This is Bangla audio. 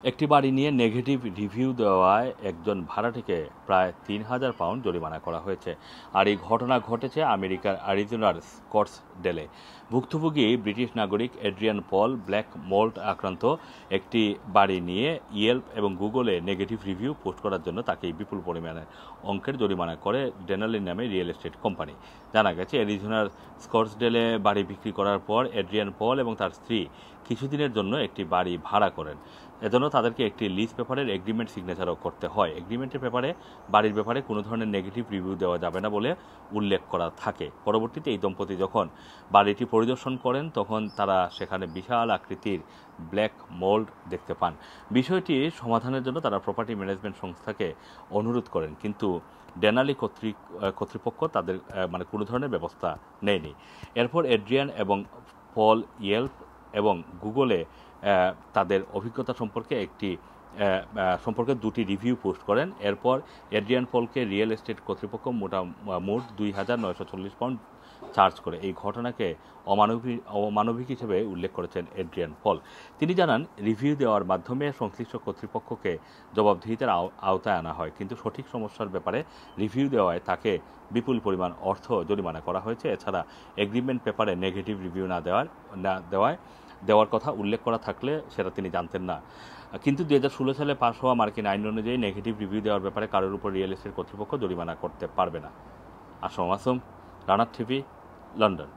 একটি বাড়ি নিয়ে নেগেটিভ রিভিউ দেওয়ায় একজন ভাড়াটিকে প্রায় ৩,০০০ পাউন্ড জরিমানা করা হয়েছে। আর এই ঘটনা ঘটেছে আমেরিকার অ্যারিজোনার স্কটসডেলে। ভুক্তভোগী ব্রিটিশ নাগরিক এড্রিয়ান পল ব্ল্যাক মোল্ড আক্রান্ত একটি বাড়ি নিয়ে ইয়েল্প এবং গুগলে নেগেটিভ রিভিউ পোস্ট করার জন্য তাকে বিপুল পরিমাণে অঙ্কের জরিমানা করে ডেনালি নামে রিয়েল এস্টেট কোম্পানি। জানা গেছে অ্যারিজোনার স্কটসডেলে বাড়ি বিক্রি করার পর এড্রিয়ান পল এবং তার স্ত্রী কিছুদিনের জন্য একটি বাড়ি ভাড়া করেন। এজন্য তাদেরকে একটি লিজ পেপারের এগ্রিমেন্ট সিগনেচারও করতে হয়। এগ্রিমেন্টের পেপারে বাড়ির ব্যাপারে কোনো ধরনের নেগেটিভ রিভিউ দেওয়া যাবে না বলে উল্লেখ করা থাকে। পরবর্তীতে এই দম্পতি যখন বাড়িটি পরিদর্শন করেন তখন তারা সেখানে বিশাল আকৃতির ব্ল্যাক মোল্ড দেখতে পান। বিষয়টি সমাধানের জন্য তারা প্রপার্টি ম্যানেজমেন্ট সংস্থাকে অনুরোধ করেন, কিন্তু ডেনালি কর্তৃপক্ষ তাদের কোনো ধরনের ব্যবস্থা নেয়নি। এরপর এড্রিয়ান এবং পল ইয়েল্প এবং গুগলে তাদের অভিজ্ঞতা সম্পর্কে দুটি রিভিউ পোস্ট করেন। এরপর এড্রিয়ান পলকে রিয়েল এস্টেট কর্তৃপক্ষ মোট ২,৯৪০ পাউন্ড চার্জ করে। এই ঘটনাকে অমানবিক হিসেবে উল্লেখ করেছেন এড্রিয়ান পল। তিনি জানান, রিভিউ দেওয়ার মাধ্যমে সংশ্লিষ্ট কর্তৃপক্ষকে জবাবদিহিতার আওতায় আনা হয়, কিন্তু সঠিক সমস্যার ব্যাপারে রিভিউ দেওয়ায় তাকে বিপুল পরিমাণ অর্থ জরিমানা করা হয়েছে। এছাড়া এগ্রিমেন্ট পেপারে নেগেটিভ রিভিউ না দেওয়ার কথা উল্লেখ করা থাকলে সেটা তিনি জানতেন না। কিন্তু ২০১৬ সালে পাশ হওয়া মার্কিন আইন অনুযায়ী নেগেটিভ রিভিউ দেওয়ার ব্যাপারে কারোর উপর রিয়েল এস্টেট কর্তৃপক্ষ জরিমানা করতে পারবে না। আসম মাসুম, রানার টিভি, লন্ডন।